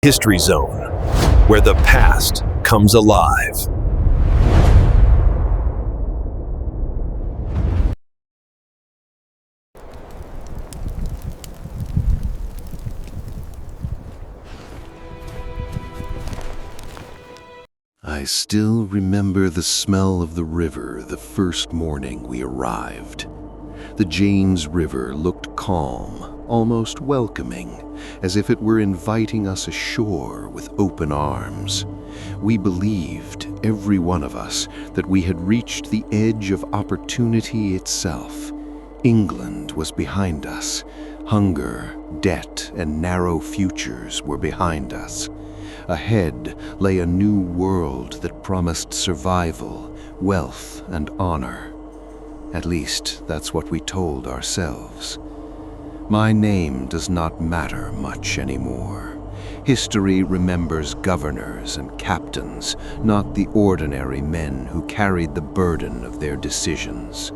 History Zone, where the past comes alive. I still remember the smell of the river the first morning we arrived. The James River looked calm, almost welcoming, as if it were inviting us ashore with open arms. We believed, every one of us, that we had reached the edge of opportunity itself. England was behind us. Hunger, debt, and narrow futures were behind us. Ahead lay a new world that promised survival, wealth, and honor. At least, that's what we told ourselves. My name does not matter much anymore. History remembers governors and captains, not the ordinary men who carried the burden of their decisions.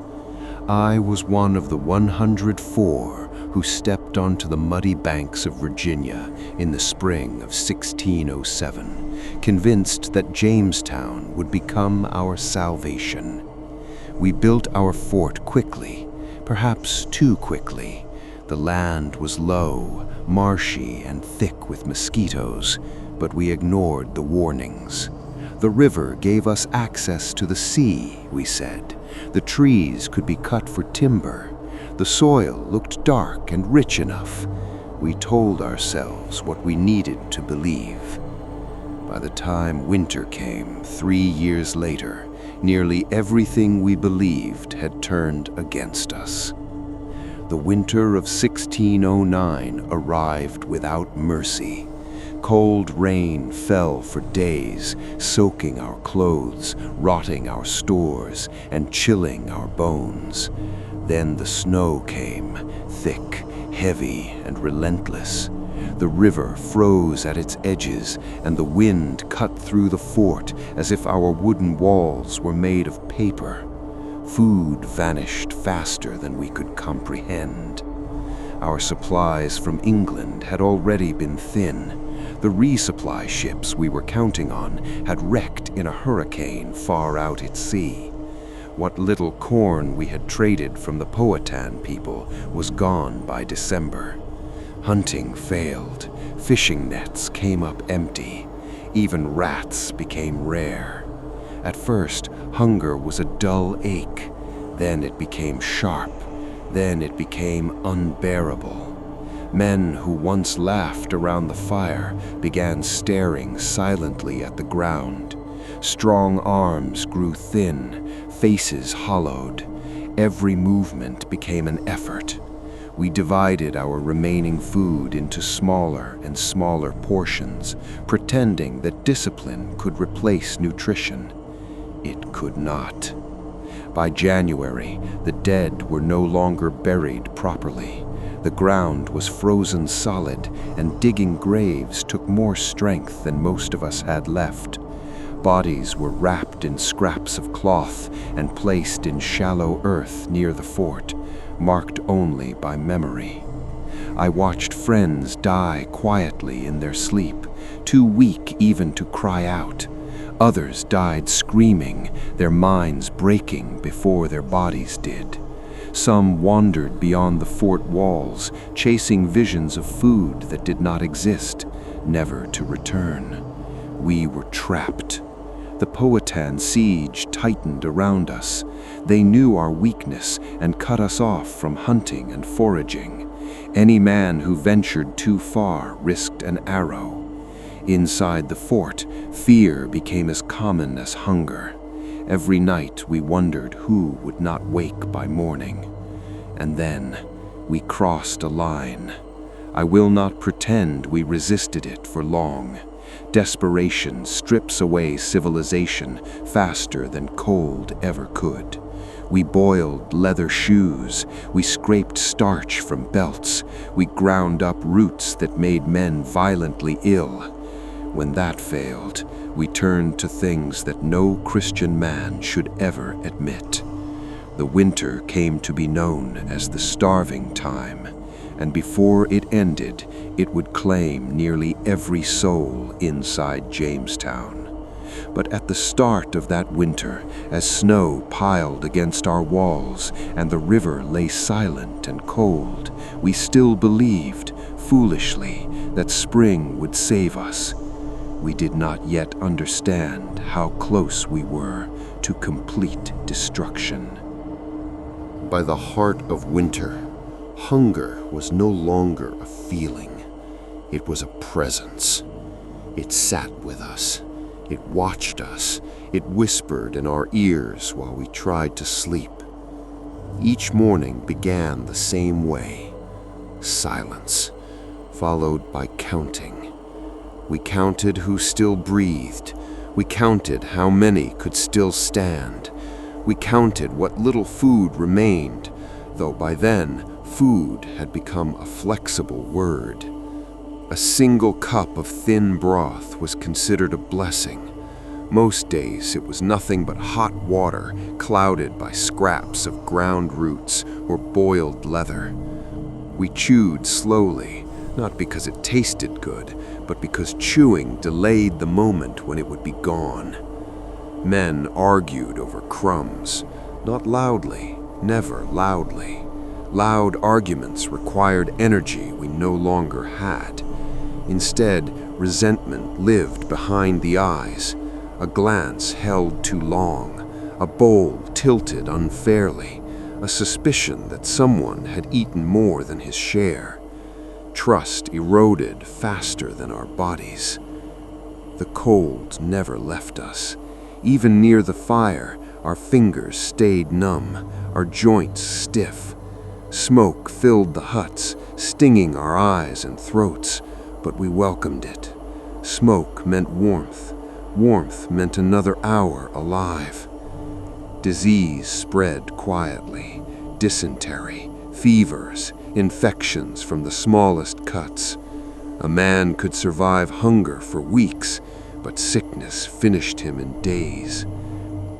I was one of the 104 who stepped onto the muddy banks of Virginia in the spring of 1607, convinced that Jamestown would become our salvation. We built our fort quickly, perhaps too quickly. The land was low, marshy, and thick with mosquitoes, but we ignored the warnings. The river gave us access to the sea, we said. The trees could be cut for timber. The soil looked dark and rich enough. We told ourselves what we needed to believe. By the time winter came, 3 years later, nearly everything we believed had turned against us. The winter of 1609 arrived without mercy. Cold rain fell for days, soaking our clothes, rotting our stores, and chilling our bones. Then the snow came, thick, heavy, and relentless. The river froze at its edges, and the wind cut through the fort as if our wooden walls were made of paper. Food vanished faster than we could comprehend. Our supplies from England had already been thin. The resupply ships we were counting on had wrecked in a hurricane far out at sea. What little corn we had traded from the Powhatan people was gone by December. Hunting failed, fishing nets came up empty, even rats became rare. At first, hunger was a dull ache, then it became sharp, then it became unbearable. Men who once laughed around the fire began staring silently at the ground. Strong arms grew thin, faces hollowed. Every movement became an effort. We divided our remaining food into smaller and smaller portions, pretending that discipline could replace nutrition. It could not. By January, the dead were no longer buried properly. The ground was frozen solid, and digging graves took more strength than most of us had left. Bodies were wrapped in scraps of cloth and placed in shallow earth near the fort, marked only by memory. I watched friends die quietly in their sleep, too weak even to cry out. Others died screaming, their minds breaking before their bodies did. Some wandered beyond the fort walls, chasing visions of food that did not exist, never to return. We were trapped. The Powhatan siege tightened around us. They knew our weakness and cut us off from hunting and foraging. Any man who ventured too far risked an arrow. Inside the fort, fear became as common as hunger. Every night we wondered who would not wake by morning. And then we crossed a line. I will not pretend we resisted it for long. Desperation strips away civilization faster than cold ever could. We boiled leather shoes, we scraped starch from belts, we ground up roots that made men violently ill. When that failed, we turned to things that no Christian man should ever admit. The winter came to be known as the starving time, and before it ended, it would claim nearly every soul inside Jamestown. But at the start of that winter, as snow piled against our walls and the river lay silent and cold, we still believed, foolishly, that spring would save us. We did not yet understand how close we were to complete destruction. By the heart of winter, hunger was no longer a feeling. It was a presence. It sat with us. It watched us. It whispered in our ears while we tried to sleep. Each morning began the same way. Silence, followed by counting. We counted who still breathed. We counted how many could still stand. We counted what little food remained, though by then food had become a flexible word. A single cup of thin broth was considered a blessing. Most days it was nothing but hot water clouded by scraps of ground roots or boiled leather. We chewed slowly, not because it tasted good, but because chewing delayed the moment when it would be gone. Men argued over crumbs, not loudly, never loudly. Loud arguments required energy we no longer had. Instead, resentment lived behind the eyes, a glance held too long, a bowl tilted unfairly, a suspicion that someone had eaten more than his share. Trust eroded faster than our bodies. The cold never left us. Even near the fire, our fingers stayed numb, our joints stiff. Smoke filled the huts, stinging our eyes and throats, but we welcomed it. Smoke meant warmth. Warmth meant another hour alive. Disease spread quietly. Dysentery, fevers, infections from the smallest cuts. A man could survive hunger for weeks, but sickness finished him in days.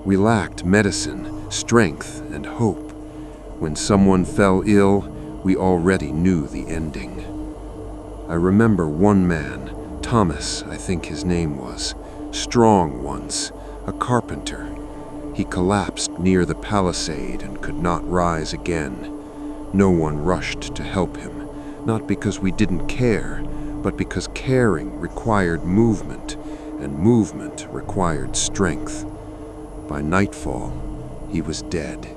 We lacked medicine, strength, and hope. When someone fell ill, we already knew the ending. I remember one man, Thomas, I think his name was, strong once, a carpenter. He collapsed near the palisade and could not rise again. No one rushed to help him, not because we didn't care, but because caring required movement, and movement required strength. By nightfall, he was dead.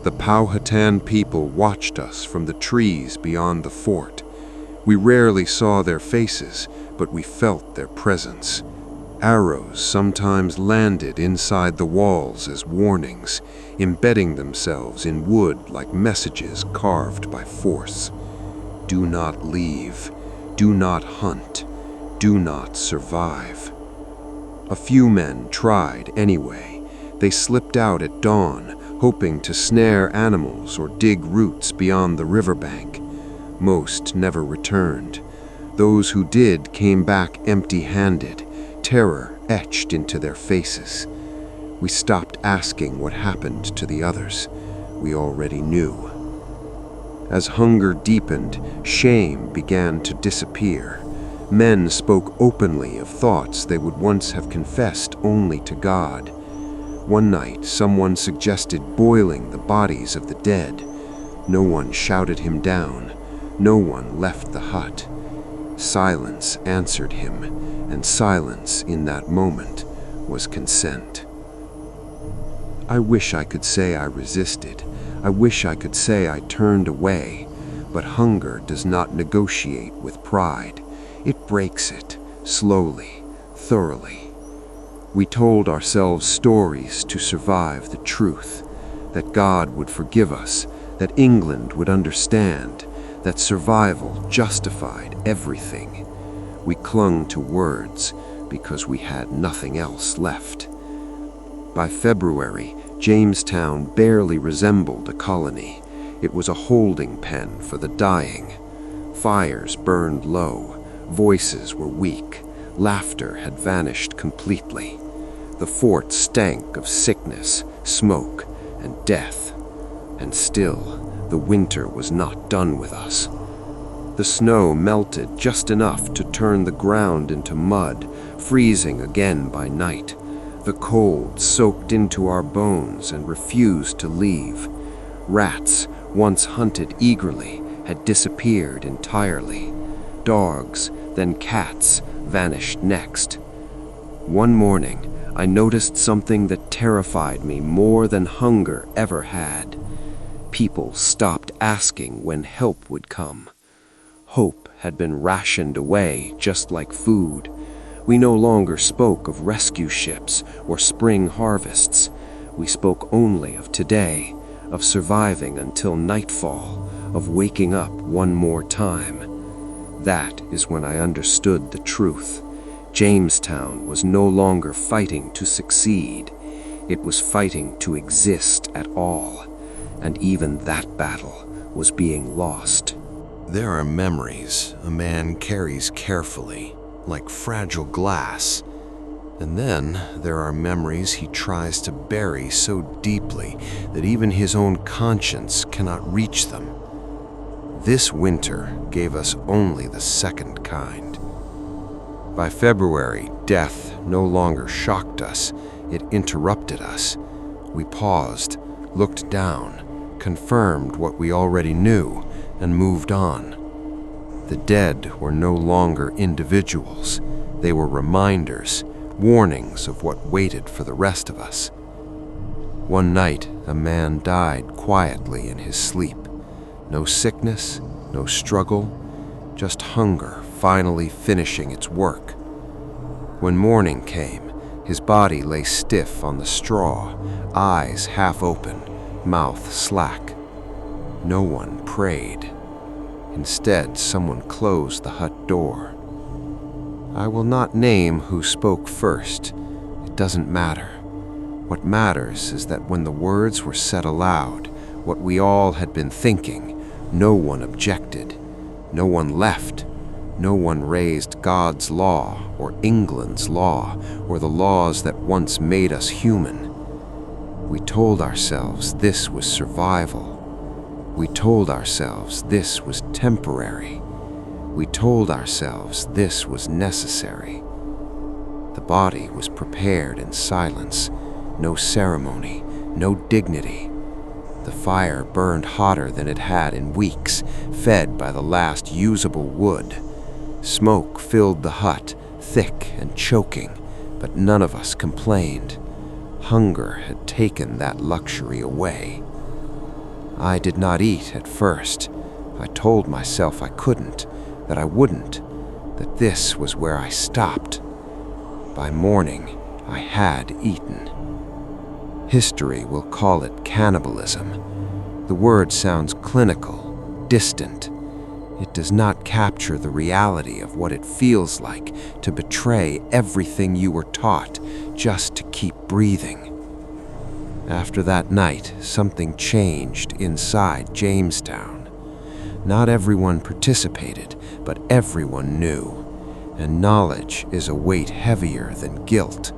The Powhatan people watched us from the trees beyond the fort. We rarely saw their faces, but we felt their presence. Arrows sometimes landed inside the walls as warnings, embedding themselves in wood like messages carved by force. Do not leave. Do not hunt. Do not survive. A few men tried anyway. They slipped out at dawn, hoping to snare animals or dig roots beyond the riverbank. Most never returned. Those who did came back empty-handed, terror etched into their faces. We stopped asking what happened to the others. We already knew. As hunger deepened, shame began to disappear. Men spoke openly of thoughts they would once have confessed only to God. One night, someone suggested boiling the bodies of the dead. No one shouted him down. No one left the hut. Silence answered him, and silence in that moment was consent. I wish I could say I resisted. I wish I could say I turned away. But hunger does not negotiate with pride. It breaks it, slowly, thoroughly. We told ourselves stories to survive the truth, that God would forgive us, that England would understand, that survival justified everything. We clung to words because we had nothing else left. By February, Jamestown barely resembled a colony. It was a holding pen for the dying. Fires burned low, voices were weak, laughter had vanished completely. The fort stank of sickness, smoke, and death. And still, the winter was not done with us. The snow melted just enough to turn the ground into mud, freezing again by night. The cold soaked into our bones and refused to leave. Rats, once hunted eagerly, had disappeared entirely. Dogs, then cats, vanished next. One morning, I noticed something that terrified me more than hunger ever had. People stopped asking when help would come. Hope had been rationed away, just like food. We no longer spoke of rescue ships or spring harvests. We spoke only of today, of surviving until nightfall, of waking up one more time. That is when I understood the truth. Jamestown was no longer fighting to succeed. It was fighting to exist at all, and even that battle was being lost. There are memories a man carries carefully, like fragile glass. And then there are memories he tries to bury so deeply that even his own conscience cannot reach them. This winter gave us only the second kind. By February, death no longer shocked us, it interrupted us. We paused, looked down, confirmed what we already knew, and moved on. The dead were no longer individuals. They were reminders, warnings of what waited for the rest of us. One night, a man died quietly in his sleep. No sickness, no struggle, just hunger finally finishing its work. When morning came, his body lay stiff on the straw, eyes half open, mouth slack. No one prayed. Instead, someone closed the hut door. I will not name who spoke first. It doesn't matter. What matters is that when the words were said aloud, what we all had been thinking, no one objected. No one left. No one raised God's law, or England's law, or the laws that once made us human. We told ourselves this was survival. We told ourselves this was temporary. We told ourselves this was necessary. The body was prepared in silence, no ceremony, no dignity. The fire burned hotter than it had in weeks, fed by the last usable wood. Smoke filled the hut, thick and choking, but none of us complained. Hunger had taken that luxury away. I did not eat at first. I told myself I couldn't, that I wouldn't, that this was where I stopped. By morning, I had eaten. History will call it cannibalism. The word sounds clinical, distant. It does not capture the reality of what it feels like to betray everything you were taught just to keep breathing. After that night, something changed inside Jamestown. Not everyone participated, but everyone knew, and knowledge is a weight heavier than guilt.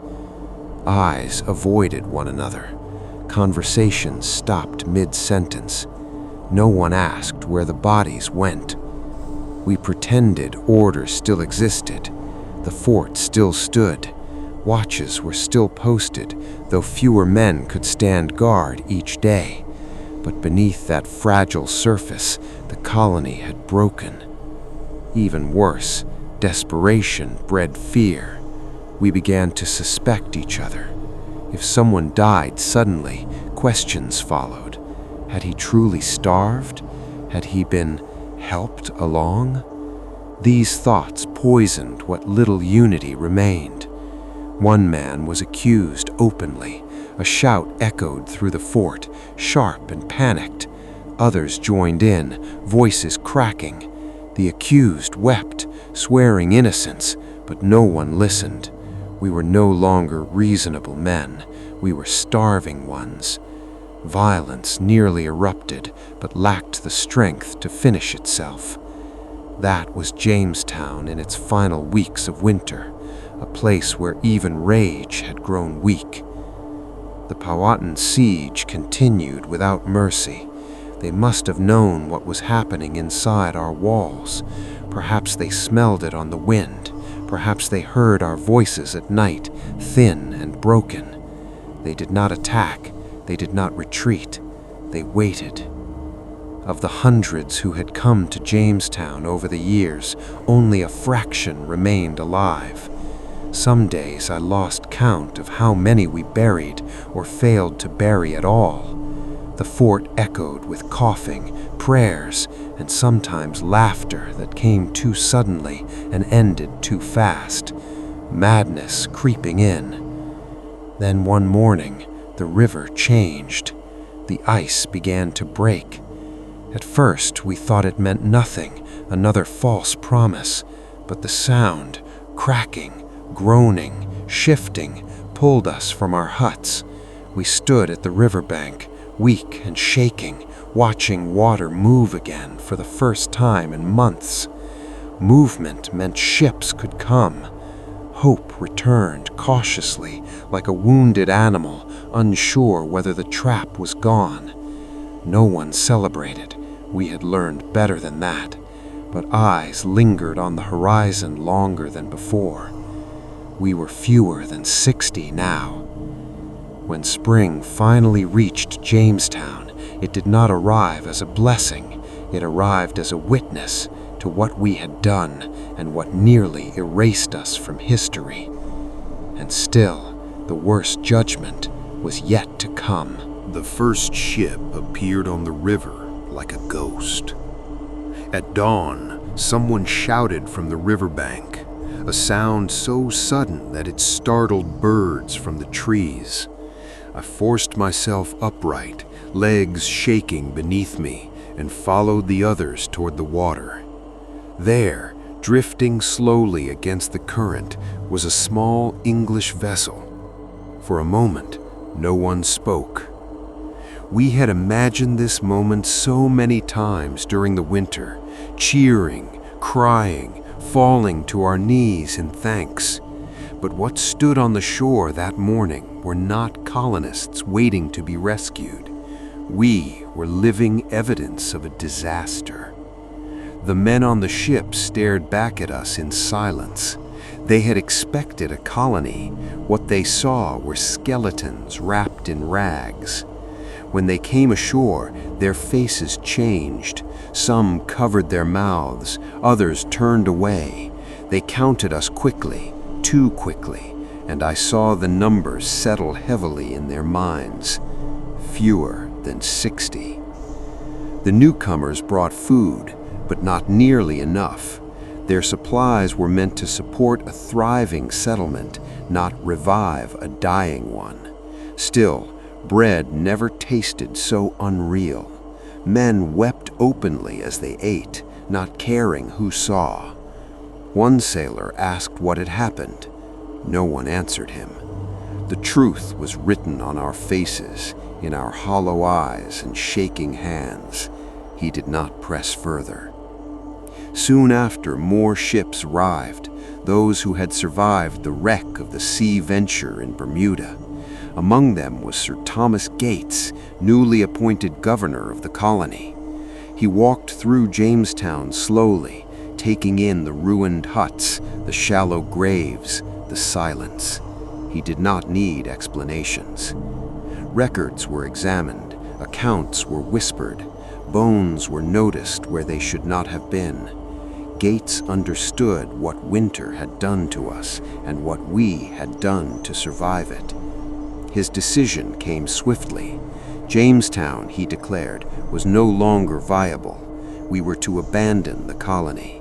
Eyes avoided one another. Conversations stopped mid-sentence. No one asked where the bodies went. We pretended order still existed. The fort still stood. Watches were still posted, though fewer men could stand guard each day. But beneath that fragile surface, the colony had broken. Even worse, desperation bred fear. We began to suspect each other. If someone died suddenly, questions followed. Had he truly starved? Had he been helped along? These thoughts poisoned what little unity remained. One man was accused openly. A shout echoed through the fort, sharp and panicked. Others joined in, voices cracking. The accused wept, swearing innocence, but no one listened. We were no longer reasonable men. We were starving ones. Violence nearly erupted, but lacked the strength to finish itself. That was Jamestown in its final weeks of winter, a place where even rage had grown weak. The Powhatan siege continued without mercy. They must have known what was happening inside our walls. Perhaps they smelled it on the wind. Perhaps they heard our voices at night, thin and broken. They did not attack. They did not retreat. They waited. Of the hundreds who had come to Jamestown over the years, only a fraction remained alive. Some days I lost count of how many we buried or failed to bury at all. The fort echoed with coughing, prayers, and sometimes laughter that came too suddenly and ended too fast, madness creeping in. Then one morning, the river changed. The ice began to break. At first, we thought it meant nothing, another false promise, but the sound, cracking, groaning, shifting, pulled us from our huts. We stood at the riverbank, weak and shaking, watching water move again for the first time in months. Movement meant ships could come. Hope returned cautiously, like a wounded animal, unsure whether the trap was gone. No one celebrated. We had learned better than that, but eyes lingered on the horizon longer than before. We were fewer than 60 now. When spring finally reached Jamestown, it did not arrive as a blessing. It arrived as a witness to what we had done and what nearly erased us from history. And still, the worst judgment was yet to come. The first ship appeared on the river like a ghost. At dawn, someone shouted from the riverbank, a sound so sudden that it startled birds from the trees. I forced myself upright, legs shaking beneath me, and followed the others toward the water. There, drifting slowly against the current, was a small English vessel. For a moment, no one spoke. We had imagined this moment so many times during the winter, cheering, crying, falling to our knees in thanks. But what stood on the shore that morning were not colonists waiting to be rescued. We were living evidence of a disaster. The men on the ship stared back at us in silence. They had expected a colony. What they saw were skeletons wrapped in rags. When they came ashore, their faces changed. Some covered their mouths, others turned away. They counted us quickly, too quickly, and I saw the numbers settle heavily in their minds. Fewer than 60. The newcomers brought food, but not nearly enough. Their supplies were meant to support a thriving settlement, not revive a dying one. Still, bread never tasted so unreal. Men wept openly as they ate, not caring who saw. One sailor asked what had happened. No one answered him. The truth was written on our faces, in our hollow eyes and shaking hands. He did not press further. Soon after, more ships arrived, those who had survived the wreck of the Sea Venture in Bermuda. Among them was Sir Thomas Gates, newly appointed governor of the colony. He walked through Jamestown slowly, taking in the ruined huts, the shallow graves, the silence. He did not need explanations. Records were examined, accounts were whispered, bones were noticed where they should not have been. Gates understood what winter had done to us and what we had done to survive it. His decision came swiftly. Jamestown, he declared, was no longer viable. We were to abandon the colony.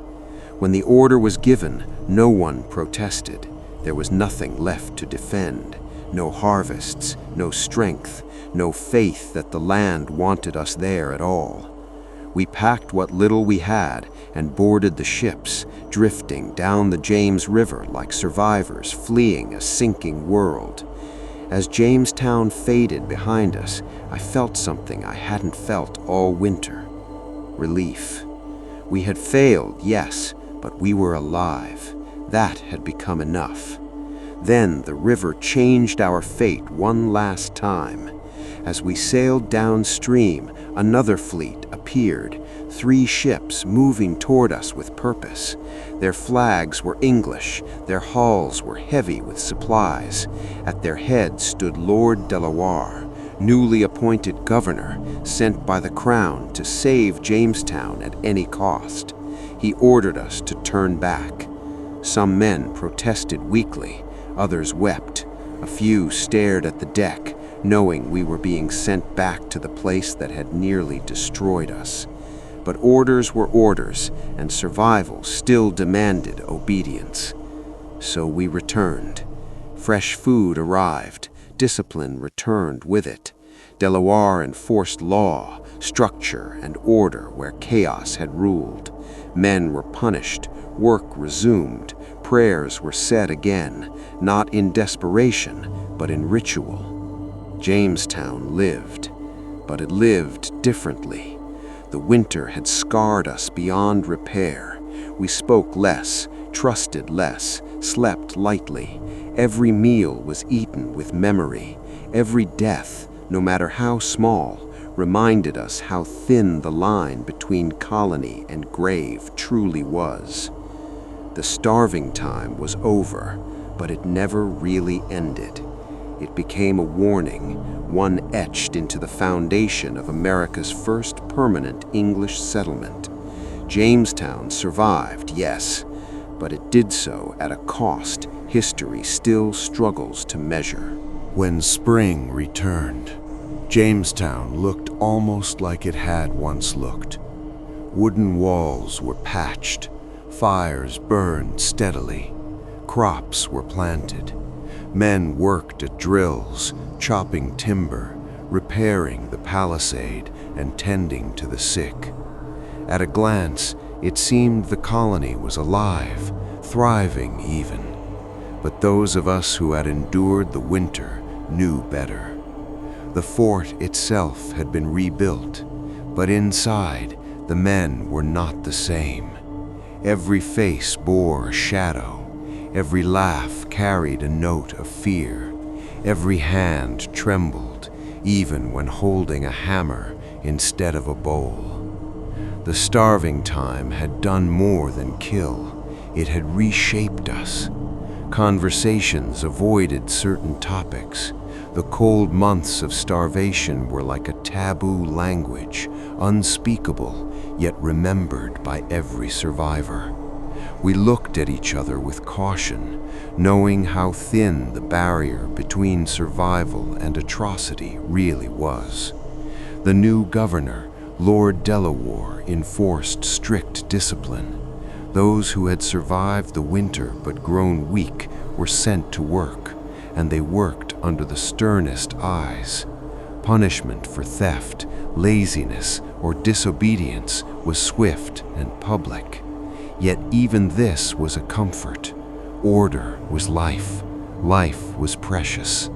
When the order was given, no one protested. There was nothing left to defend. No harvests, no strength, no faith that the land wanted us there at all. We packed what little we had and boarded the ships, drifting down the James River like survivors fleeing a sinking world. As Jamestown faded behind us, I felt something I hadn't felt all winter. Relief. We had failed, yes, but we were alive. That had become enough. Then the river changed our fate one last time. As we sailed downstream, another fleet appeared, 3 ships moving toward us with purpose. Their flags were English, their hulls were heavy with supplies. At their head stood Lord Delaware, newly appointed governor, sent by the crown to save Jamestown at any cost. He ordered us to turn back. Some men protested weakly, others wept. A few stared at the deck, knowing we were being sent back to the place that had nearly destroyed us. But orders were orders, and survival still demanded obedience. So we returned. Fresh food arrived, discipline returned with it. Delaware enforced law, structure, and order where chaos had ruled. Men were punished, work resumed, prayers were said again, not in desperation, but in ritual. Jamestown lived, but it lived differently. The winter had scarred us beyond repair. We spoke less, trusted less, slept lightly. Every meal was eaten with memory. Every death, no matter how small, reminded us how thin the line between colony and grave truly was. The starving time was over, but it never really ended. It became a warning, one etched into the foundation of America's first permanent English settlement. Jamestown survived, yes, but it did so at a cost history still struggles to measure. When spring returned, Jamestown looked almost like it had once looked. Wooden walls were patched, fires burned steadily, crops were planted. Men worked at drills, chopping timber, repairing the palisade, and tending to the sick. At a glance, it seemed the colony was alive, thriving even. But those of us who had endured the winter knew better. The fort itself had been rebuilt, but inside, the men were not the same. Every face bore a shadow. Every laugh carried a note of fear. Every hand trembled, even when holding a hammer instead of a bowl. The starving time had done more than kill. It had reshaped us. Conversations avoided certain topics. The cold months of starvation were like a taboo language, unspeakable, yet remembered by every survivor. We looked at each other with caution, knowing how thin the barrier between survival and atrocity really was. The new governor, Lord Delaware, enforced strict discipline. Those who had survived the winter but grown weak were sent to work, and they worked under the sternest eyes. Punishment for theft, laziness, or disobedience was swift and public. Yet even this was a comfort. Order was life. Life was precious.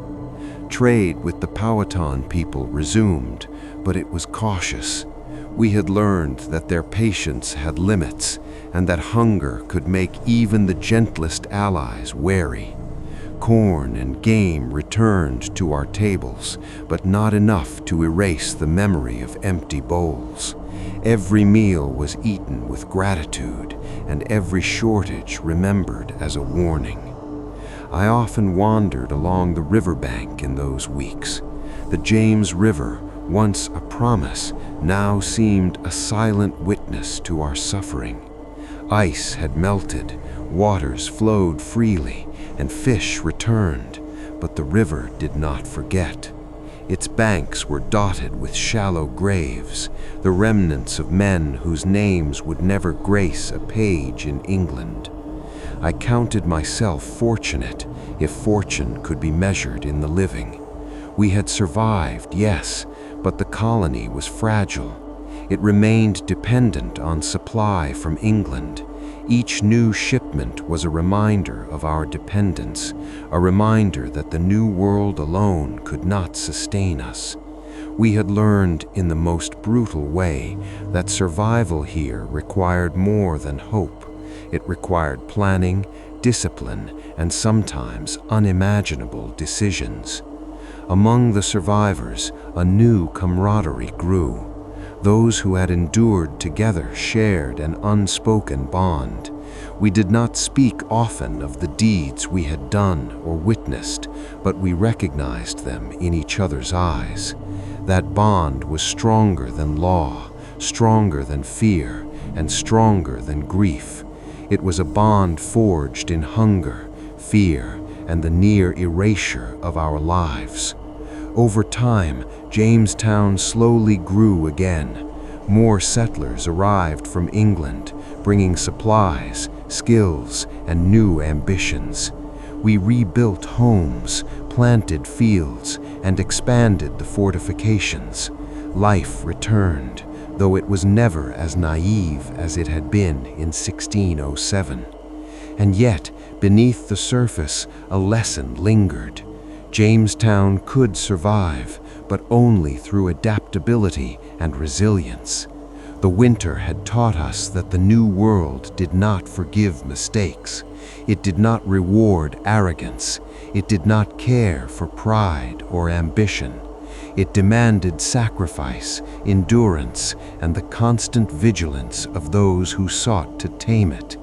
Trade with the Powhatan people resumed, but it was cautious. We had learned that their patience had limits, and that hunger could make even the gentlest allies wary. Corn and game returned to our tables, but not enough to erase the memory of empty bowls. Every meal was eaten with gratitude, and every shortage remembered as a warning. I often wandered along the riverbank in those weeks. The James River, once a promise, now seemed a silent witness to our suffering. Ice had melted, waters flowed freely, and fish returned, but the river did not forget. Its banks were dotted with shallow graves, the remnants of men whose names would never grace a page in England. I counted myself fortunate, if fortune could be measured in the living. We had survived, yes, but the colony was fragile. It remained dependent on supply from England. Each new shipment was a reminder of our dependence, a reminder that the New World alone could not sustain us. We had learned in the most brutal way that survival here required more than hope. It required planning, discipline, and sometimes unimaginable decisions. Among the survivors, a new camaraderie grew. Those who had endured together shared an unspoken bond. We did not speak often of the deeds we had done or witnessed, but we recognized them in each other's eyes. That bond was stronger than law, stronger than fear, and stronger than grief. It was a bond forged in hunger, fear, and the near erasure of our lives. Over time, Jamestown slowly grew again. More settlers arrived from England, bringing supplies, skills, and new ambitions. We rebuilt homes, planted fields, and expanded the fortifications. Life returned, though it was never as naive as it had been in 1607. And yet, beneath the surface, a lesson lingered. Jamestown could survive, but only through adaptability and resilience. The winter had taught us that the New World did not forgive mistakes. It did not reward arrogance. It did not care for pride or ambition. It demanded sacrifice, endurance, and the constant vigilance of those who sought to tame it.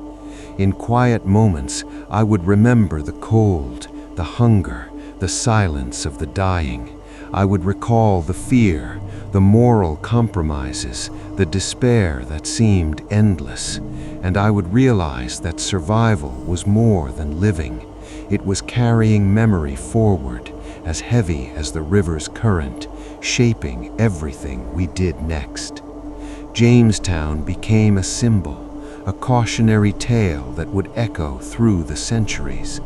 In quiet moments, I would remember the cold, the hunger, the silence of the dying. I would recall the fear, the moral compromises, the despair that seemed endless, and I would realize that survival was more than living. It was carrying memory forward, as heavy as the river's current, shaping everything we did next. Jamestown became a symbol, a cautionary tale that would echo through the centuries.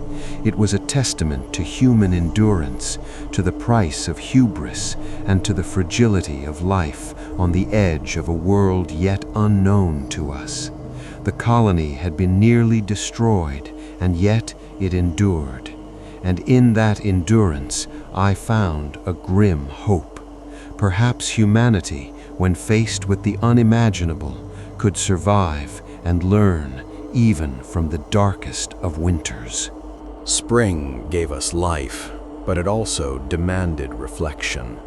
It was a testament to human endurance, to the price of hubris, and to the fragility of life on the edge of a world yet unknown to us. The colony had been nearly destroyed, and yet it endured. And in that endurance, I found a grim hope. Perhaps humanity, when faced with the unimaginable, could survive and learn even from the darkest of winters. Spring gave us life, but it also demanded reflection.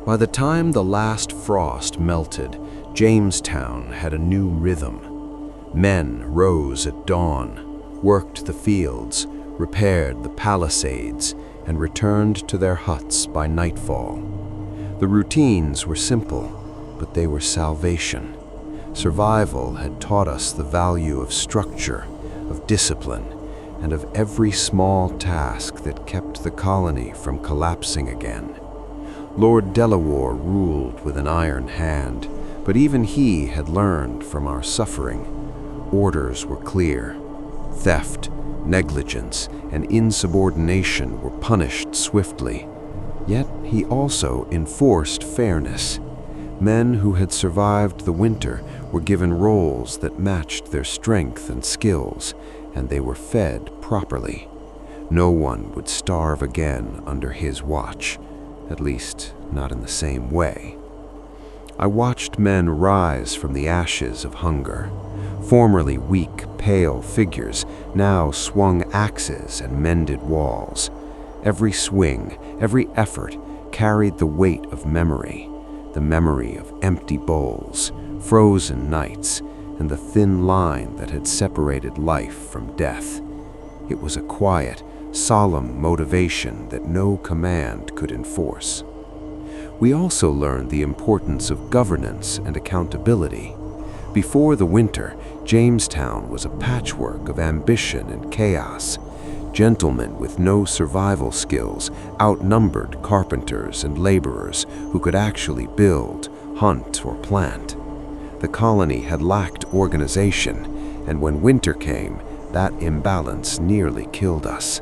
By the time the last frost melted, Jamestown had a new rhythm. Men rose at dawn, worked the fields, repaired the palisades, and returned to their huts by nightfall. The routines were simple, but they were salvation. Survival had taught us the value of structure, of discipline, and of every small task that kept the colony from collapsing again. Lord Delaware ruled with an iron hand, but even he had learned from our suffering. Orders were clear. Theft, negligence, and insubordination were punished swiftly. Yet he also enforced fairness. Men who had survived the winter were given roles that matched their strength and skills, and they were fed properly. No one would starve again under his watch, at least not in the same way. I watched men rise from the ashes of hunger. Formerly weak, pale figures now swung axes and mended walls. Every swing, every effort carried the weight of memory, the memory of empty bowls, frozen nights, and the thin line that had separated life from death. It was a quiet, solemn motivation that no command could enforce. We also learned the importance of governance and accountability. Before the winter, Jamestown was a patchwork of ambition and chaos. Gentlemen with no survival skills outnumbered carpenters and laborers who could actually build, hunt, or plant. The colony had lacked organization, and when winter came, that imbalance nearly killed us.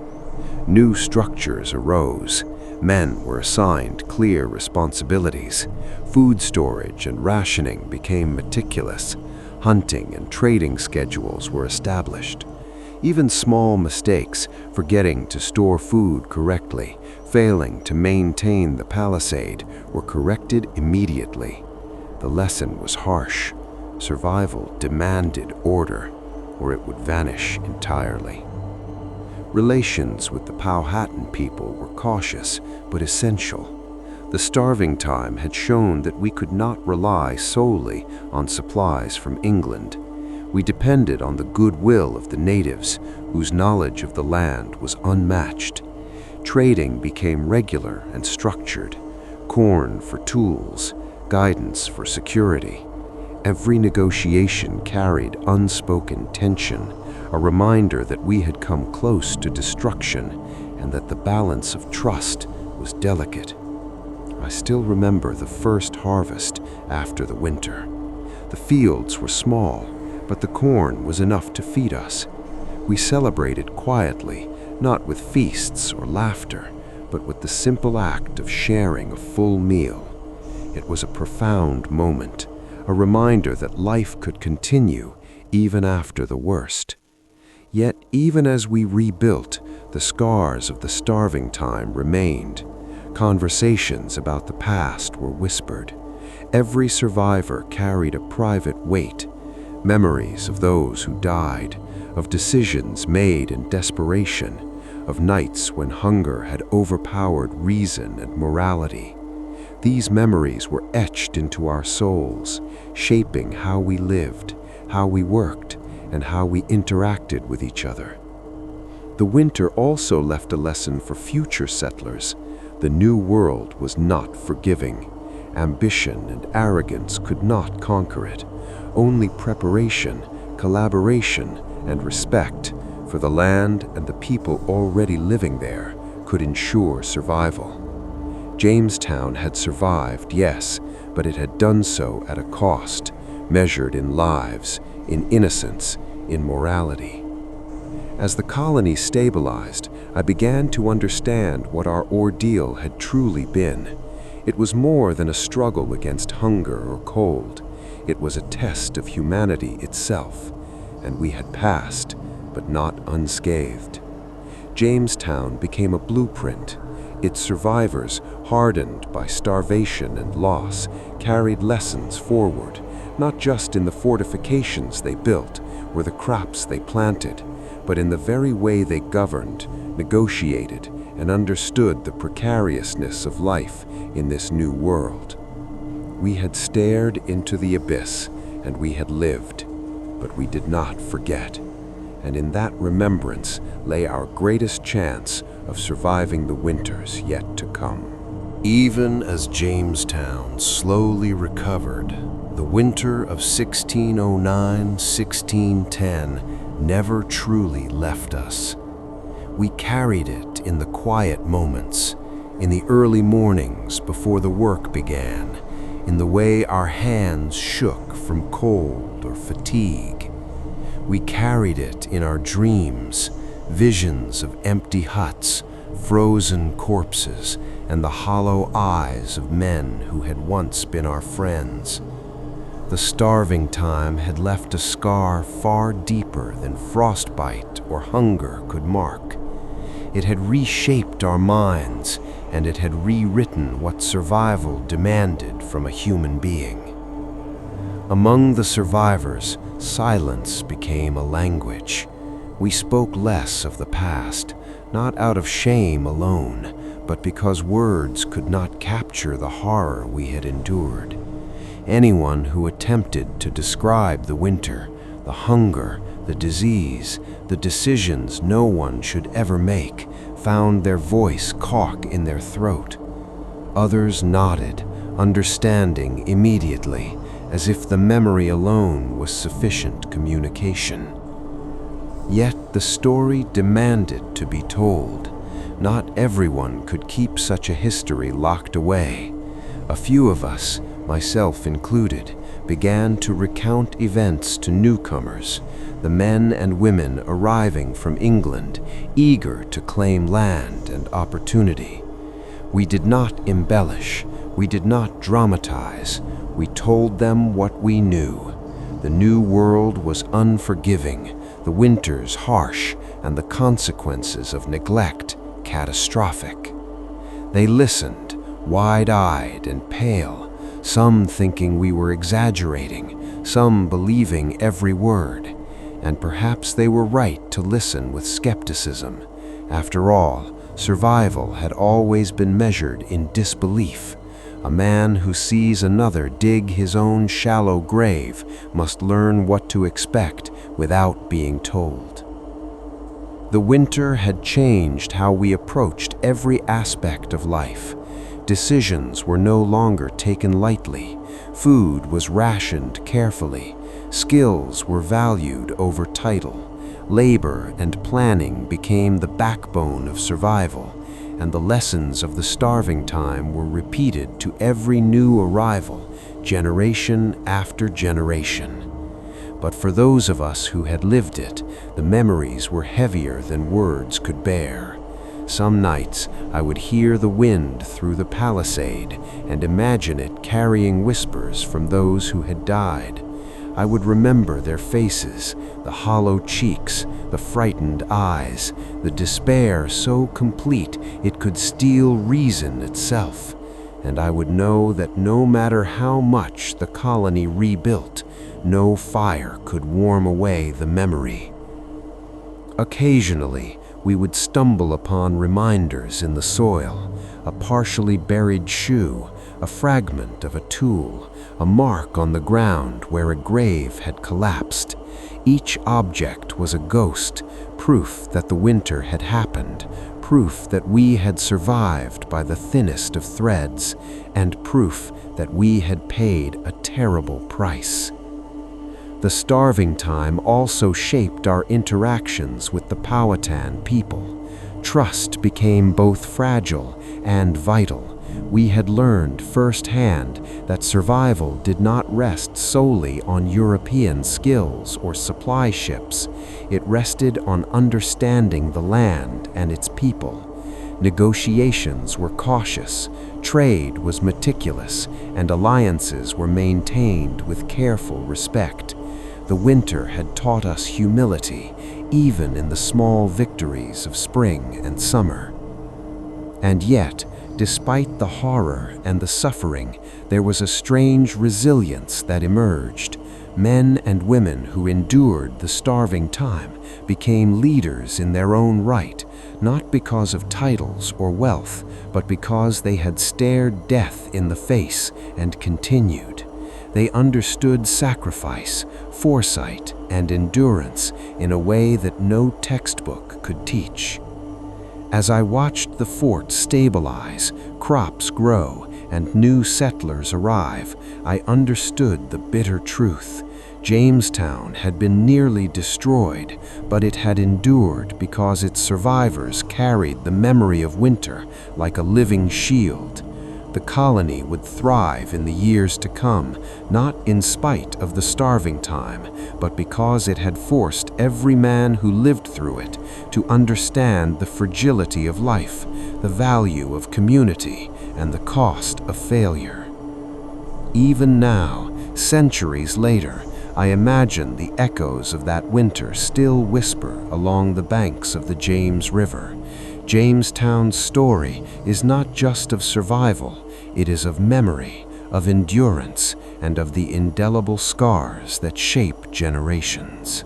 New structures arose. Men were assigned clear responsibilities. Food storage and rationing became meticulous. Hunting and trading schedules were established. Even small mistakes, forgetting to store food correctly, failing to maintain the palisade, were corrected immediately. The lesson was harsh. Survival demanded order, or it would vanish entirely. Relations with the Powhatan people were cautious but essential. The starving time had shown that we could not rely solely on supplies from England. We depended on the goodwill of the natives, whose knowledge of the land was unmatched. Trading became regular and structured. Corn for tools, guidance for security. Every negotiation carried unspoken tension, a reminder that we had come close to destruction and that the balance of trust was delicate. I still remember the first harvest after the winter. The fields were small, but the corn was enough to feed us. We celebrated quietly, not with feasts or laughter, but with the simple act of sharing a full meal. It was a profound moment, a reminder that life could continue even after the worst. Yet even as we rebuilt, the scars of the starving time remained. Conversations about the past were whispered. Every survivor carried a private weight, memories of those who died, of decisions made in desperation, of nights when hunger had overpowered reason and morality. These memories were etched into our souls, shaping how we lived, how we worked, and how we interacted with each other. The winter also left a lesson for future settlers. The new world was not forgiving. Ambition and arrogance could not conquer it. Only preparation, collaboration, and respect for the land and the people already living there could ensure survival. Jamestown had survived, yes, but it had done so at a cost, measured in lives, in innocence, in morality. As the colony stabilized, I began to understand what our ordeal had truly been. It was more than a struggle against hunger or cold. It was a test of humanity itself, and we had passed, but not unscathed. Jamestown became a blueprint. Its survivors, hardened by starvation and loss, carried lessons forward, not just in the fortifications they built or the crops they planted, but in the very way they governed, negotiated, and understood the precariousness of life in this new world. We had stared into the abyss, and we had lived, but we did not forget. And in that remembrance lay our greatest chance of surviving the winters yet to come. Even as Jamestown slowly recovered, the winter of 1609-1610 never truly left us. We carried it in the quiet moments, in the early mornings before the work began, in the way our hands shook from cold or fatigue. We carried it in our dreams, visions of empty huts, frozen corpses, and the hollow eyes of men who had once been our friends. The starving time had left a scar far deeper than frostbite or hunger could mark. It had reshaped our minds, and it had rewritten what survival demanded from a human being. Among the survivors, silence became a language. We spoke less of the past, not out of shame alone, but because words could not capture the horror we had endured. Anyone who attempted to describe the winter, the hunger, the disease, the decisions no one should ever make, found their voice caught in their throat. Others nodded, understanding immediately, as if the memory alone was sufficient communication. Yet the story demanded to be told. Not everyone could keep such a history locked away. A few of us, myself included, began to recount events to newcomers, the men and women arriving from England, eager to claim land and opportunity. We did not embellish, we did not dramatize, we told them what we knew. The new world was unforgiving, the winters harsh, and the consequences of neglect catastrophic. They listened, wide-eyed and pale, some thinking we were exaggerating, some believing every word. And perhaps they were right to listen with skepticism, After all, survival had always been measured in disbelief. A man who sees another dig his own shallow grave must learn what to expect without being told. The winter had changed how we approached every aspect of life. Decisions were no longer taken lightly. Food was rationed carefully. Skills were valued over title. Labor and planning became the backbone of survival, and the lessons of the starving time were repeated to every new arrival, generation after generation. But for those of us who had lived it, the memories were heavier than words could bear. Some nights I would hear the wind through the palisade and imagine it carrying whispers from those who had died. I would remember their faces, the hollow cheeks, the frightened eyes, the despair so complete it could steal reason itself. And I would know that no matter how much the colony rebuilt, no fire could warm away the memory. Occasionally, we would stumble upon reminders in the soil, a partially buried shoe, a fragment of a tool, a mark on the ground where a grave had collapsed. Each object was a ghost, proof that the winter had happened, proof that we had survived by the thinnest of threads, and proof that we had paid a terrible price. The starving time also shaped our interactions with the Powhatan people. Trust became both fragile and vital. We had learned firsthand that survival did not rest solely on European skills or supply ships. It rested on understanding the land and its people. Negotiations were cautious, trade was meticulous, and alliances were maintained with careful respect. The winter had taught us humility, even in the small victories of spring and summer. And yet, despite the horror and the suffering, there was a strange resilience that emerged. Men and women who endured the starving time became leaders in their own right, not because of titles or wealth, but because they had stared death in the face and continued. They understood sacrifice, foresight, and endurance in a way that no textbook could teach. As I watched the fort stabilize, crops grow, and new settlers arrive, I understood the bitter truth. Jamestown had been nearly destroyed, but it had endured because its survivors carried the memory of winter like a living shield. The colony would thrive in the years to come, not in spite of the starving time, but because it had forced every man who lived through it to understand the fragility of life, the value of community, and the cost of failure. Even now, centuries later, I imagine the echoes of that winter still whisper along the banks of the James River. Jamestown's story is not just of survival, it is of memory, of endurance, and of the indelible scars that shape generations.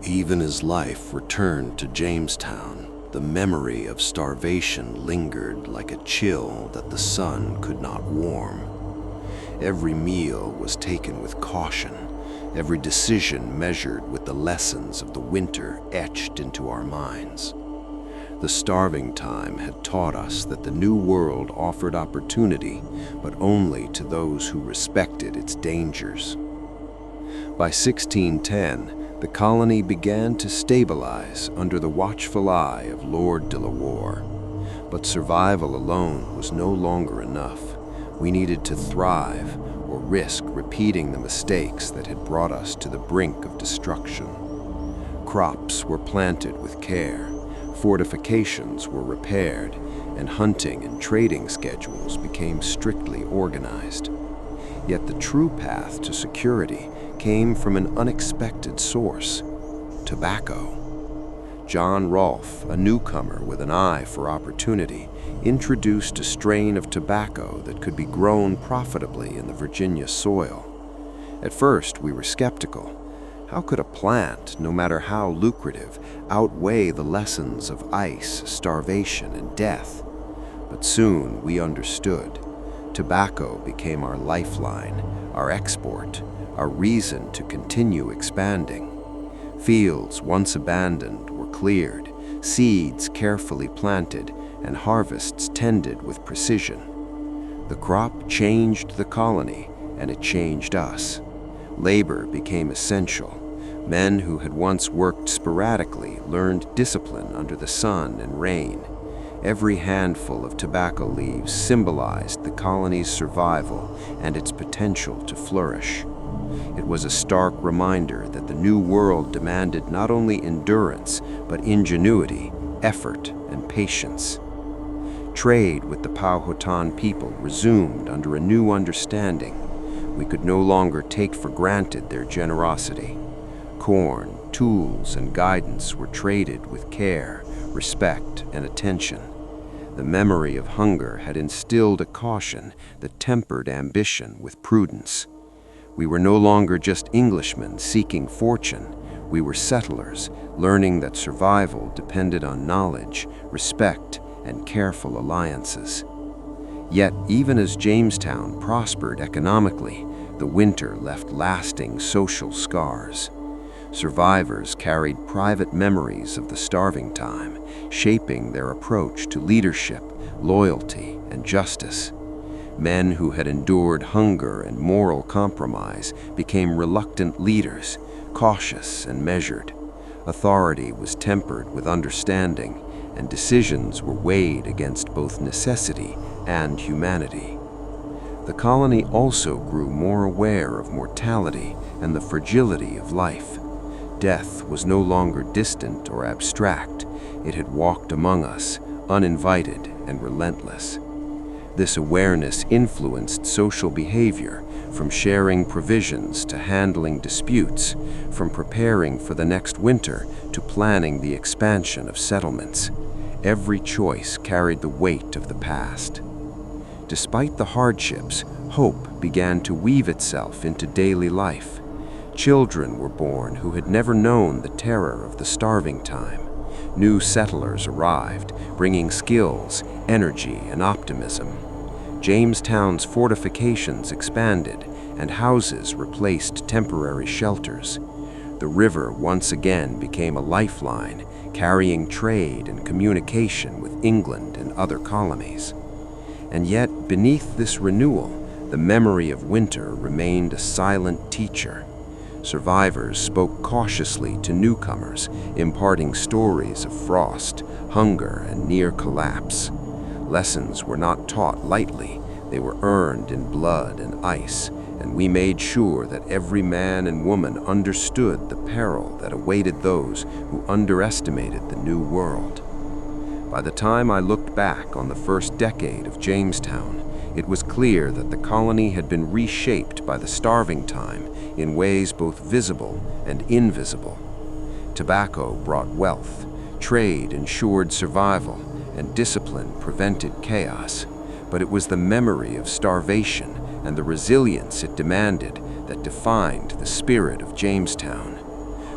Even as life returned to Jamestown, the memory of starvation lingered like a chill that the sun could not warm. Every meal was taken with caution, every decision measured with the lessons of the winter etched into our minds. The starving time had taught us that the New World offered opportunity, but only to those who respected its dangers. By 1610, the colony began to stabilize under the watchful eye of Lord de la Warr. But survival alone was no longer enough. We needed to thrive or risk repeating the mistakes that had brought us to the brink of destruction. Crops were planted with care. Fortifications were repaired, and hunting and trading schedules became strictly organized. Yet the true path to security came from an unexpected source: tobacco. John Rolfe, a newcomer with an eye for opportunity, introduced a strain of tobacco that could be grown profitably in the Virginia soil. At first, we were skeptical. How could a plant, no matter how lucrative, outweigh the lessons of ice, starvation, and death? But soon we understood. Tobacco became our lifeline, our export, our reason to continue expanding. Fields once abandoned were cleared, seeds carefully planted, and harvests tended with precision. The crop changed the colony, and it changed us. Labor became essential. Men who had once worked sporadically learned discipline under the sun and rain. Every handful of tobacco leaves symbolized the colony's survival and its potential to flourish. It was a stark reminder that the new world demanded not only endurance, but ingenuity, effort, and patience. Trade with the Powhatan people resumed under a new understanding. We could no longer take for granted their generosity. Corn, tools, and guidance were traded with care, respect, and attention. The memory of hunger had instilled a caution that tempered ambition with prudence. We were no longer just Englishmen seeking fortune. We were settlers, learning that survival depended on knowledge, respect, and careful alliances. Yet, even as Jamestown prospered economically, the winter left lasting social scars. Survivors carried private memories of the starving time, shaping their approach to leadership, loyalty, and justice. Men who had endured hunger and moral compromise became reluctant leaders, cautious and measured. Authority was tempered with understanding, and decisions were weighed against both necessity and humanity. The colony also grew more aware of mortality and the fragility of life. Death was no longer distant or abstract. It had walked among us, uninvited and relentless. This awareness influenced social behavior, from sharing provisions to handling disputes, from preparing for the next winter to planning the expansion of settlements. Every choice carried the weight of the past. Despite the hardships, hope began to weave itself into daily life. Children were born who had never known the terror of the starving time. New settlers arrived, bringing skills, energy, and optimism. Jamestown's fortifications expanded, and houses replaced temporary shelters. The river once again became a lifeline, carrying trade and communication with England and other colonies. And yet, beneath this renewal, the memory of winter remained a silent teacher. Survivors spoke cautiously to newcomers, imparting stories of frost, hunger, and near collapse. Lessons were not taught lightly. They were earned in blood and ice, and we made sure that every man and woman understood the peril that awaited those who underestimated the new world. By the time I looked back on the first decade of Jamestown, it was clear that the colony had been reshaped by the starving time in ways both visible and invisible. Tobacco brought wealth, trade ensured survival, and discipline prevented chaos. But it was the memory of starvation and the resilience it demanded that defined the spirit of Jamestown.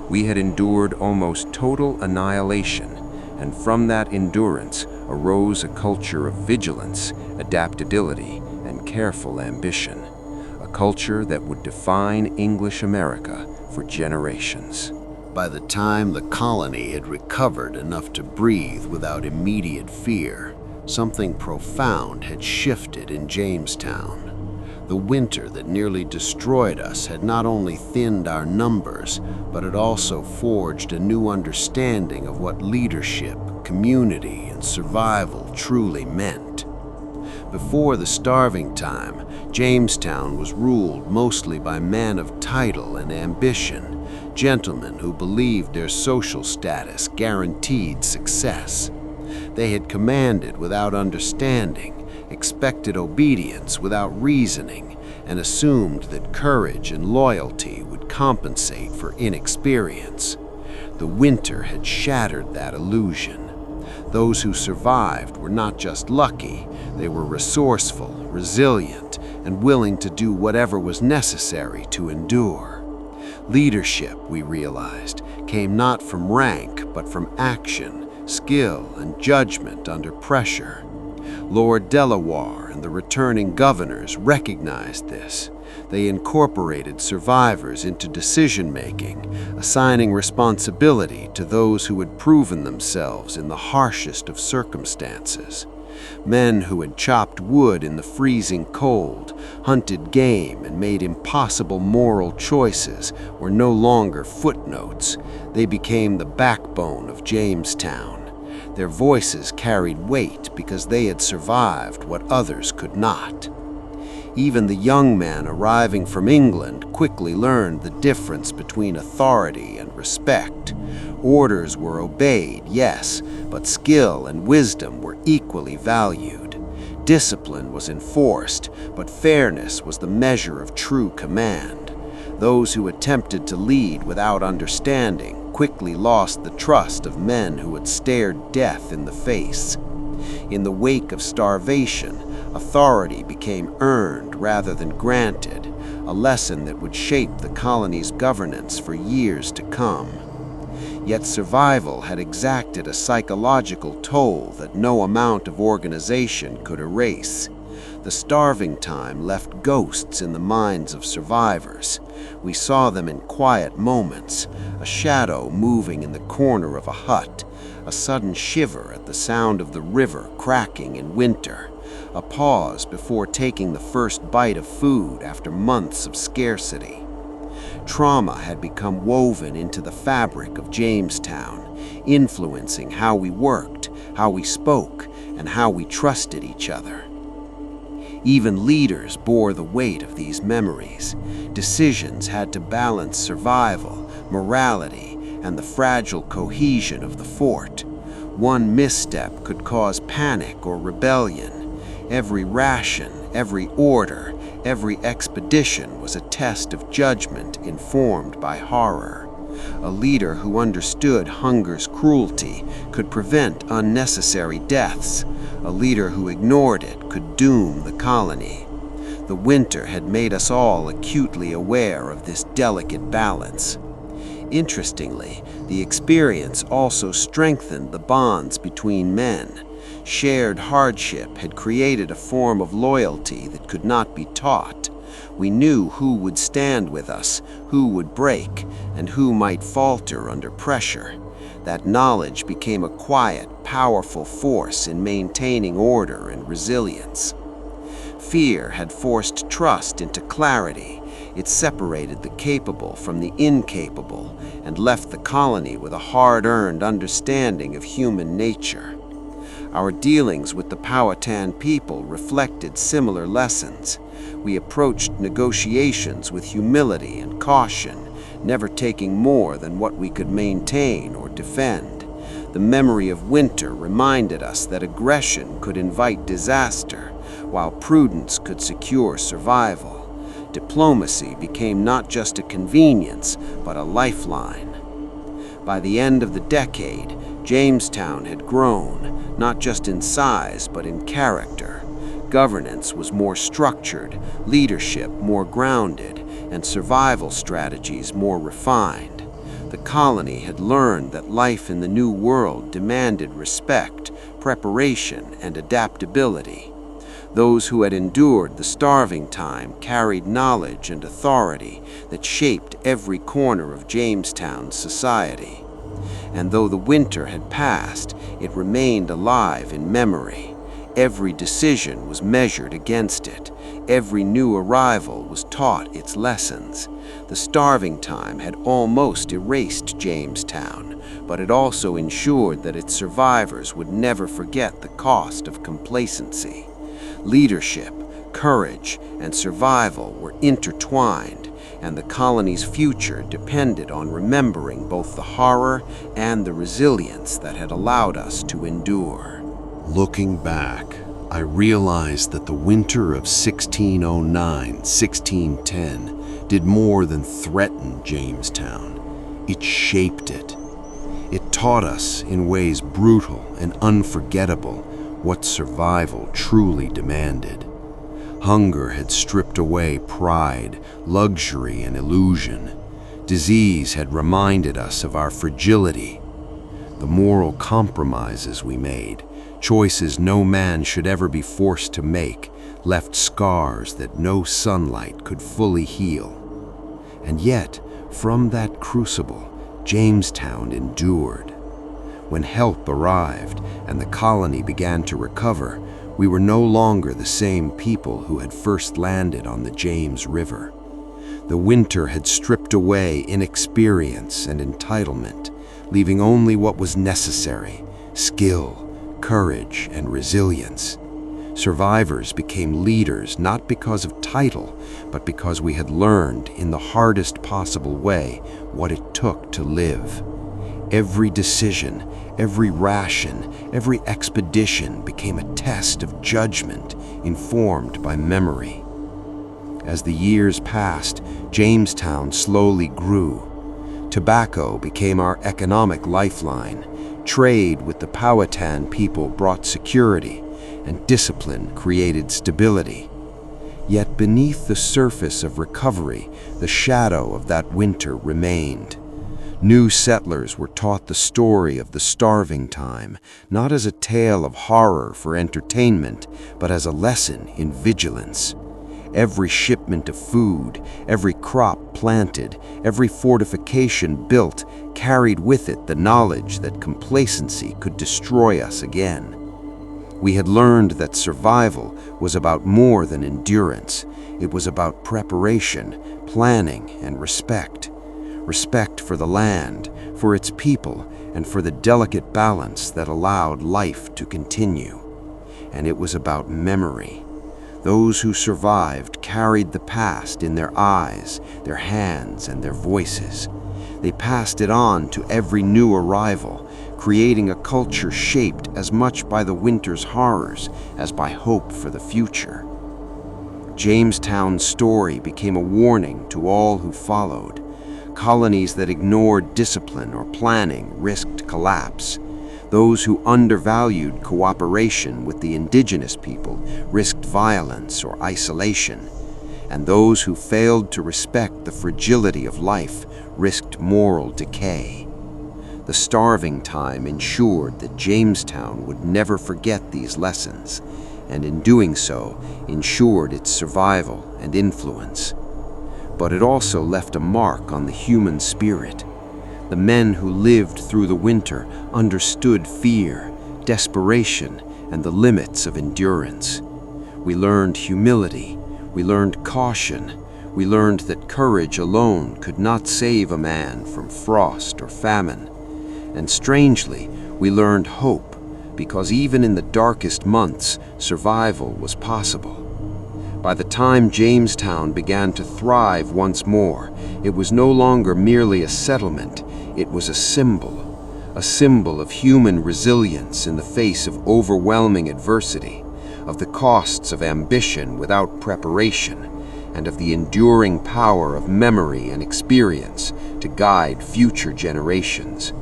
We had endured almost total annihilation, and from that endurance arose a culture of vigilance, adaptability, and careful ambition, a culture that would define English America for generations. By the time the colony had recovered enough to breathe without immediate fear, something profound had shifted in Jamestown. The winter that nearly destroyed us had not only thinned our numbers, but it also forged a new understanding of what leadership, community, and survival truly meant. Before the starving time, Jamestown was ruled mostly by men of title and ambition, gentlemen who believed their social status guaranteed success. They had commanded without understanding, expected obedience without reasoning, and assumed that courage and loyalty would compensate for inexperience. The winter had shattered that illusion. Those who survived were not just lucky, they were resourceful, resilient, and willing to do whatever was necessary to endure. Leadership, we realized, came not from rank, but from action, skill, and judgment under pressure. Lord Delaware and the returning governors recognized this. They incorporated survivors into decision-making, assigning responsibility to those who had proven themselves in the harshest of circumstances. Men who had chopped wood in the freezing cold, hunted game, and made impossible moral choices were no longer footnotes. They became the backbone of Jamestown. Their voices carried weight because they had survived what others could not. Even the young men arriving from England quickly learned the difference between authority and respect. Orders were obeyed, yes, but skill and wisdom were equally valued. Discipline was enforced, but fairness was the measure of true command. Those who attempted to lead without understanding quickly lost the trust of men who had stared death in the face. In the wake of starvation, authority became earned rather than granted, a lesson that would shape the colony's governance for years to come. Yet survival had exacted a psychological toll that no amount of organization could erase. The starving time left ghosts in the minds of survivors. We saw them in quiet moments, a shadow moving in the corner of a hut, a sudden shiver at the sound of the river cracking in winter, a pause before taking the first bite of food after months of scarcity. Trauma had become woven into the fabric of Jamestown, influencing how we worked, how we spoke, and how we trusted each other. Even leaders bore the weight of these memories. Decisions had to balance survival, morality, and the fragile cohesion of the fort. One misstep could cause panic or rebellion. Every ration, every order, every expedition was a test of judgment informed by horror. A leader who understood hunger's cruelty could prevent unnecessary deaths. A leader who ignored it could doom the colony. The winter had made us all acutely aware of this delicate balance. Interestingly, the experience also strengthened the bonds between men. Shared hardship had created a form of loyalty that could not be taught. We knew who would stand with us, who would break, and who might falter under pressure. That knowledge became a quiet, powerful force in maintaining order and resilience. Fear had forced trust into clarity. It separated the capable from the incapable and left the colony with a hard-earned understanding of human nature. Our dealings with the Powhatan people reflected similar lessons. We approached negotiations with humility and caution, never taking more than what we could maintain or defend. The memory of winter reminded us that aggression could invite disaster, while prudence could secure survival. Diplomacy became not just a convenience, but a lifeline. By the end of the decade, Jamestown had grown, not just in size, but in character. Governance was more structured, leadership more grounded, and survival strategies more refined. The colony had learned that life in the New World demanded respect, preparation, and adaptability. Those who had endured the starving time carried knowledge and authority that shaped every corner of Jamestown's society. And though the winter had passed, it remained alive in memory. Every decision was measured against it. Every new arrival was taught its lessons. The starving time had almost erased Jamestown, but it also ensured that its survivors would never forget the cost of complacency. Leadership, courage, and survival were intertwined, and the colony's future depended on remembering both the horror and the resilience that had allowed us to endure. Looking back, I realized that the winter of 1609-1610 did more than threaten Jamestown. It shaped it. It taught us, in ways brutal and unforgettable, what survival truly demanded. Hunger had stripped away pride, luxury, and illusion. Disease had reminded us of our fragility. The moral compromises we made, choices no man should ever be forced to make, left scars that no sunlight could fully heal. And yet, from that crucible, Jamestown endured. When help arrived and the colony began to recover, we were no longer the same people who had first landed on the James River. The winter had stripped away inexperience and entitlement, leaving only what was necessary: skill, courage, and resilience. Survivors became leaders not because of title, but because we had learned in the hardest possible way what it took to live. Every decision, every ration, every expedition became a test of judgment informed by memory. As the years passed, Jamestown slowly grew. Tobacco became our economic lifeline. Trade with the Powhatan people brought security, and discipline created stability. Yet beneath the surface of recovery, the shadow of that winter remained. New settlers were taught the story of the starving time, not as a tale of horror for entertainment, but as a lesson in vigilance. Every shipment of food, every crop planted, every fortification built carried with it the knowledge that complacency could destroy us again. We had learned that survival was about more than endurance. It was about preparation, planning, and respect. Respect for the land, for its people, and for the delicate balance that allowed life to continue. And it was about memory. Those who survived carried the past in their eyes, their hands, and their voices. They passed it on to every new arrival, creating a culture shaped as much by the winter's horrors as by hope for the future. Jamestown's story became a warning to all who followed. Colonies that ignored discipline or planning risked collapse. Those who undervalued cooperation with the indigenous people risked violence or isolation. And those who failed to respect the fragility of life risked moral decay. The starving time ensured that Jamestown would never forget these lessons, and in doing so, ensured its survival and influence. But it also left a mark on the human spirit. The men who lived through the winter understood fear, desperation, and the limits of endurance. We learned humility, we learned caution, we learned that courage alone could not save a man from frost or famine. And strangely, we learned hope, because even in the darkest months, survival was possible. By the time Jamestown began to thrive once more, it was no longer merely a settlement, it was a symbol of human resilience in the face of overwhelming adversity, of the costs of ambition without preparation, and of the enduring power of memory and experience to guide future generations.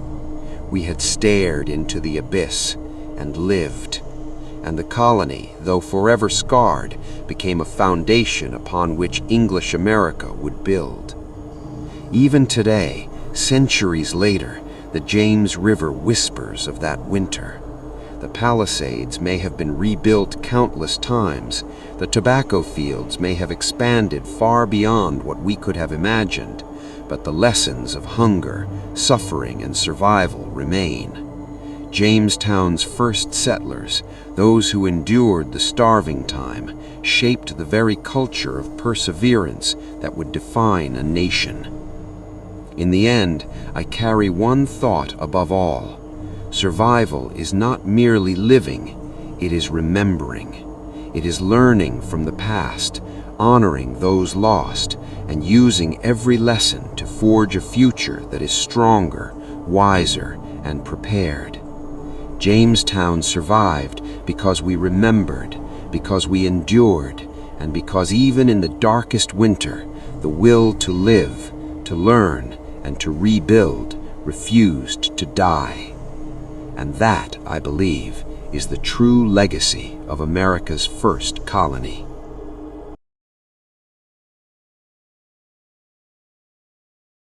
We had stared into the abyss and lived, and the colony, though forever scarred, became a foundation upon which English America would build. Even today, centuries later, the James River whispers of that winter. The Palisades may have been rebuilt countless times. The tobacco fields may have expanded far beyond what we could have imagined, but the lessons of hunger, suffering, and survival remain. Jamestown's first settlers, those who endured the starving time, shaped the very culture of perseverance that would define a nation. In the end, I carry one thought above all. Survival is not merely living, it is remembering. It is learning from the past, honoring those lost, and using every lesson to forge a future that is stronger, wiser, and prepared. Jamestown survived because we remembered, because we endured, and because even in the darkest winter, the will to live, to learn, and to rebuild refused to die. And that, I believe, is the true legacy of America's first colony.